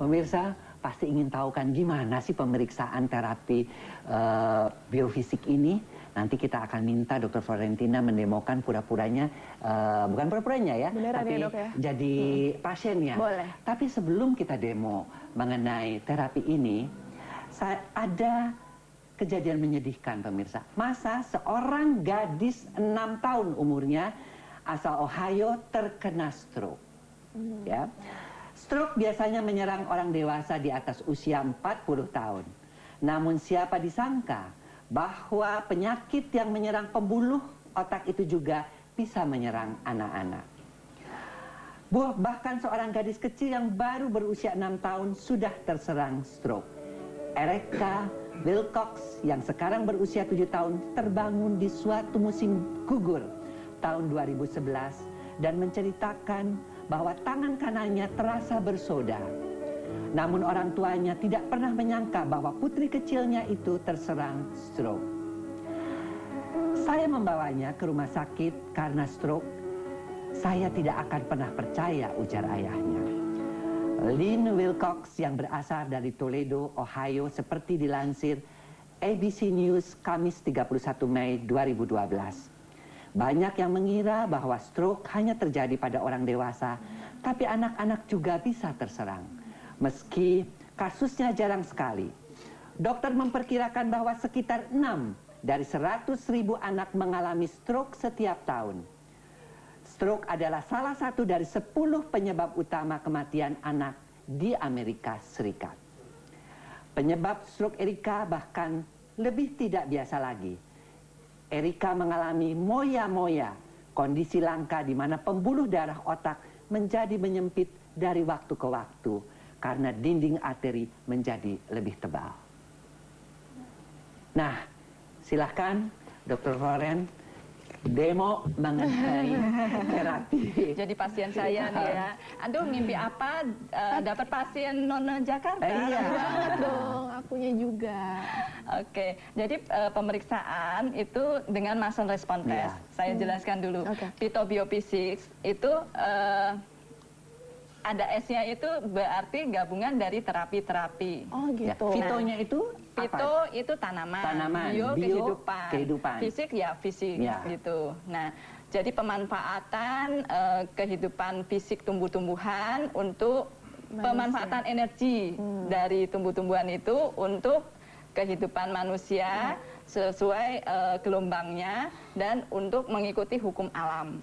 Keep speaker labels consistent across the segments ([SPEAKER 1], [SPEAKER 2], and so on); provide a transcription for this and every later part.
[SPEAKER 1] Pemirsa pasti ingin tahu kan gimana sih pemeriksaan terapi biofisik ini. Nanti kita akan minta Dr. Florentina mendemokan pura-puranya, bukan pura-puranya ya,
[SPEAKER 2] beneran
[SPEAKER 1] tapi
[SPEAKER 2] ya, Dok, ya?
[SPEAKER 1] jadi pasiennya.
[SPEAKER 2] Boleh.
[SPEAKER 1] Tapi sebelum kita demo mengenai terapi ini, ada kejadian menyedihkan pemirsa. Masa seorang gadis 6 tahun umurnya asal Ohio terkena stroke. Ya. Stroke biasanya menyerang orang dewasa di atas usia 40 tahun. Namun siapa disangka bahwa penyakit yang menyerang pembuluh otak itu juga bisa menyerang anak-anak. Bahkan seorang gadis kecil yang baru berusia 6 tahun sudah terserang stroke. Erica Wilcox yang sekarang berusia 7 tahun terbangun di suatu musim gugur tahun 2011 dan menceritakan bahwa tangan kanannya terasa bersoda. Namun orang tuanya tidak pernah menyangka bahwa putri kecilnya itu terserang stroke. Saya membawanya ke rumah sakit karena stroke. Saya tidak akan pernah percaya, ujar ayahnya. Lynn Wilcox yang berasal dari Toledo, Ohio, seperti dilansir ABC News Kamis 31 Mei 2012. Banyak yang mengira bahwa stroke hanya terjadi pada orang dewasa, tapi anak-anak juga bisa terserang. Meski kasusnya jarang sekali. Dokter memperkirakan bahwa sekitar 6 dari 100.000 anak mengalami stroke setiap tahun. Stroke adalah salah satu dari 10 penyebab utama kematian anak di Amerika Serikat. Penyebab stroke Erica bahkan lebih tidak biasa lagi. Erica mengalami moya-moya, kondisi langka di mana pembuluh darah otak menjadi menyempit dari waktu ke waktu karena dinding arteri menjadi lebih tebal. Nah, silahkan Dr. Floren demo mengenai terapi.
[SPEAKER 3] Jadi pasien saya nih ya. Aduh, mimpi apa dapat pasien Nona Jakarta?
[SPEAKER 1] Iya.
[SPEAKER 2] Banget dong, akunya juga.
[SPEAKER 3] Oke, jadi pemeriksaan itu dengan muscle response test. Saya jelaskan dulu. Pito Biophysics itu ada S-nya itu berarti gabungan dari terapi-terapi.
[SPEAKER 2] Oh gitu.
[SPEAKER 1] Fitonya itu
[SPEAKER 3] Pito itu tanaman, bio kehidupan, fisik ya fisik gitu. Nah, jadi pemanfaatan kehidupan fisik tumbuh-tumbuhan untuk pemanfaatan energi dari tumbuh-tumbuhan itu untuk kehidupan manusia sesuai gelombangnya dan untuk mengikuti hukum alam,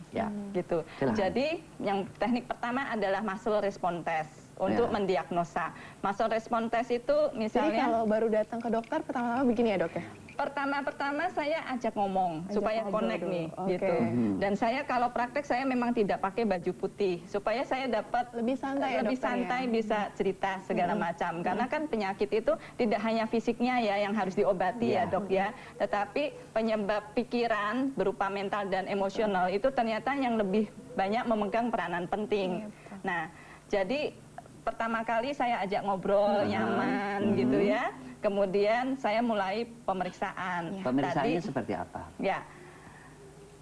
[SPEAKER 3] gitu. Jadi yang teknik pertama adalah muscle response test untuk mendiagnosa. Muscle response test itu misalnya.
[SPEAKER 2] Jadi kalau baru datang ke dokter pertama-tama begini ya, Dok ya?
[SPEAKER 3] Pertama saya ajak ngomong supaya connect nih, gitu. Dan saya kalau praktek saya memang tidak pakai baju putih supaya saya dapat
[SPEAKER 2] lebih santai,
[SPEAKER 3] bisa cerita segala macam. Karena kan penyakit itu tidak hanya fisiknya ya yang harus diobati ya, Dok ya, tetapi penyebab pikiran berupa mental dan emosional itu ternyata yang lebih banyak memegang peranan penting. Nah, jadi pertama kali saya ajak ngobrol nyaman gitu ya. Kemudian saya mulai pemeriksaan.
[SPEAKER 1] Pemeriksaannya seperti apa?
[SPEAKER 3] Ya,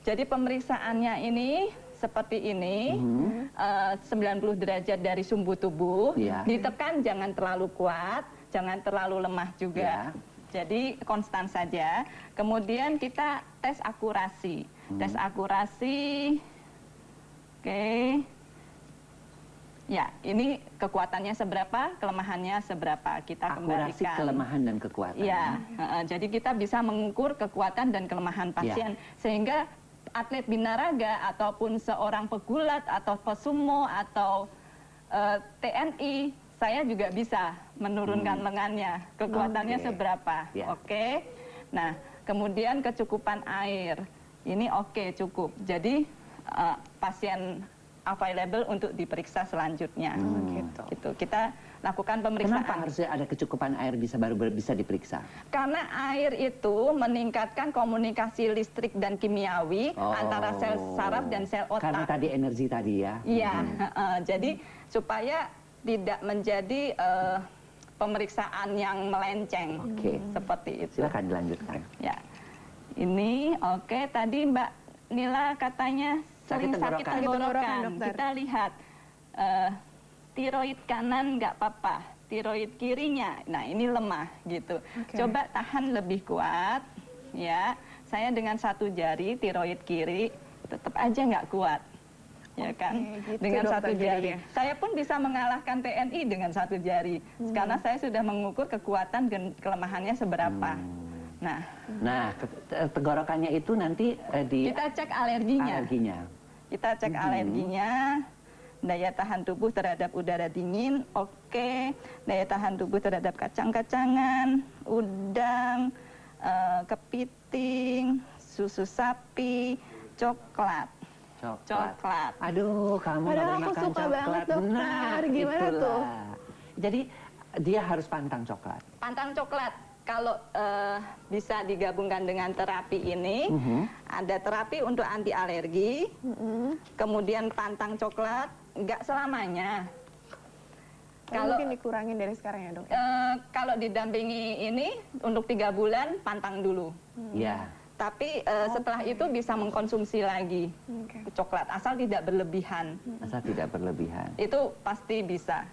[SPEAKER 3] jadi pemeriksaannya ini seperti ini, 90 derajat dari sumbu tubuh, ditekan jangan terlalu kuat, jangan terlalu lemah juga. Jadi konstan saja. Kemudian kita tes akurasi. Tes akurasi, ya, ini kekuatannya seberapa, kelemahannya seberapa, kita kembalikan.
[SPEAKER 1] Akurasi kelemahan dan kekuatan.
[SPEAKER 3] Ya, jadi kita bisa mengukur kekuatan dan kelemahan pasien. Sehingga atlet binaraga ataupun seorang pegulat atau pesumo atau TNI, saya juga bisa menurunkan lengannya, kekuatannya seberapa. Oke. Nah, kemudian kecukupan air. Ini cukup. Jadi pasien available untuk diperiksa selanjutnya. Gitu. Kita lakukan pemeriksaan.
[SPEAKER 1] Kenapa harus ada kecukupan air baru bisa diperiksa?
[SPEAKER 3] Karena air itu meningkatkan komunikasi listrik dan kimiawi antara sel saraf dan sel otak.
[SPEAKER 1] Karena tadi energi tadi ya.
[SPEAKER 3] Iya. Jadi supaya tidak menjadi pemeriksaan yang melenceng. Seperti itu.
[SPEAKER 1] Silakan dilanjutkan.
[SPEAKER 3] Ya. Ini tadi Mbak Nila katanya sering sakit tenggorokan. Kita lihat tiroid kanan nggak apa-apa, tiroid kirinya, nah ini lemah gitu. Coba tahan lebih kuat, ya. Saya dengan satu jari tiroid kiri tetap aja nggak kuat, ya kan? Gitu, dengan satu jari. Saya pun bisa mengalahkan TNI dengan satu jari, karena saya sudah mengukur kekuatan dan kelemahannya seberapa. Nah,
[SPEAKER 1] tenggorokannya itu nanti
[SPEAKER 3] kita cek alerginya. Kita cek alerginya, daya tahan tubuh terhadap udara dingin, oke. Daya tahan tubuh terhadap kacang-kacangan, udang, kepiting, susu sapi, coklat.
[SPEAKER 1] Aduh, kamu nggak boleh makan
[SPEAKER 2] suka
[SPEAKER 1] coklat.
[SPEAKER 2] Banget, dokter. Gimana
[SPEAKER 1] itulah.
[SPEAKER 2] tuh?
[SPEAKER 1] Jadi dia harus pantang coklat.
[SPEAKER 3] Pantang coklat. Kalau bisa digabungkan dengan terapi ini, ada terapi untuk anti alergi, kemudian pantang coklat, nggak selamanya.
[SPEAKER 2] Kalau mungkin dikurangin dari sekarang ya, dok?
[SPEAKER 3] Kalau didampingi ini untuk 3 bulan pantang dulu.
[SPEAKER 1] Ya.
[SPEAKER 3] Tapi setelah itu bisa mengkonsumsi lagi coklat asal tidak berlebihan.
[SPEAKER 1] Asal tidak berlebihan.
[SPEAKER 3] Itu pasti bisa.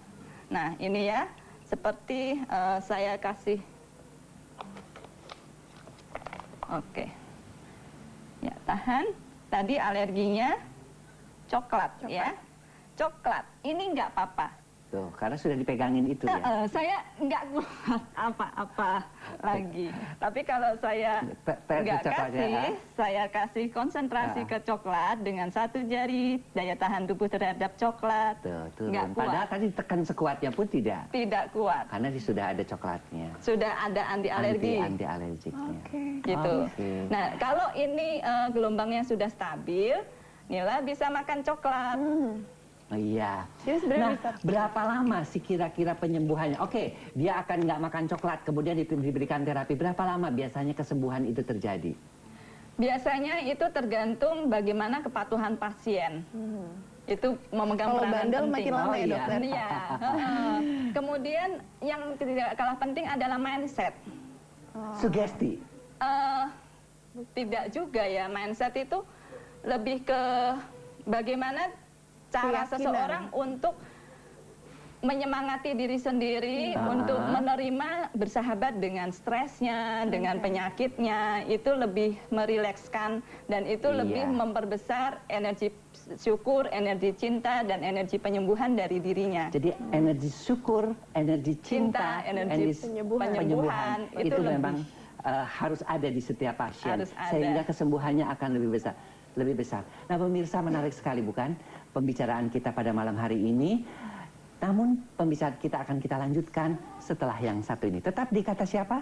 [SPEAKER 3] Nah ini ya, seperti saya kasih. Oke. Ya tahan. Tadi alerginya coklat. Ya. Coklat. Ini nggak apa-apa.
[SPEAKER 1] Tuh, karena sudah dipegangin itu ya.
[SPEAKER 3] Saya nggak kuat apa-apa lagi. Tapi kalau saya nggak kasih, saya kasih konsentrasi ke coklat dengan satu jari, daya tahan tubuh terhadap coklat.
[SPEAKER 1] Nggak kuat. Padahal tadi tekan sekuatnya pun tidak. Tidak
[SPEAKER 3] kuat.
[SPEAKER 1] Karena sudah ada coklatnya.
[SPEAKER 3] Sudah ada anti alergi.
[SPEAKER 1] Anti alergiknya.
[SPEAKER 3] Gitu. Nah, kalau ini gelombangnya sudah stabil, Nila bisa makan coklat.
[SPEAKER 1] Oh iya. Nah, berapa lama sih kira-kira penyembuhannya? Oke, dia akan nggak makan coklat, kemudian diberikan terapi. Berapa lama biasanya kesembuhan itu terjadi?
[SPEAKER 3] Biasanya itu tergantung bagaimana kepatuhan pasien. Itu memegang peranan penting.
[SPEAKER 2] Makin lama ya, dokter?
[SPEAKER 3] Iya. Kemudian yang tidak kalah penting adalah mindset.
[SPEAKER 1] Sugesti?
[SPEAKER 3] Tidak juga ya, mindset itu lebih ke bagaimana cara seseorang untuk menyemangati diri sendiri, untuk menerima, bersahabat dengan stresnya, dengan penyakitnya, itu lebih merilekskan dan itu lebih memperbesar energi syukur, energi cinta, dan energi penyembuhan dari dirinya.
[SPEAKER 1] Jadi energi syukur, energi cinta, energi penyembuhan itu memang harus ada di setiap pasien, sehingga kesembuhannya akan lebih besar. Nah, pemirsa, menarik sekali bukan pembicaraan kita pada malam hari ini. Namun pembicaraan kita akan kita lanjutkan setelah yang satu ini. Tetap di Kata Siapa?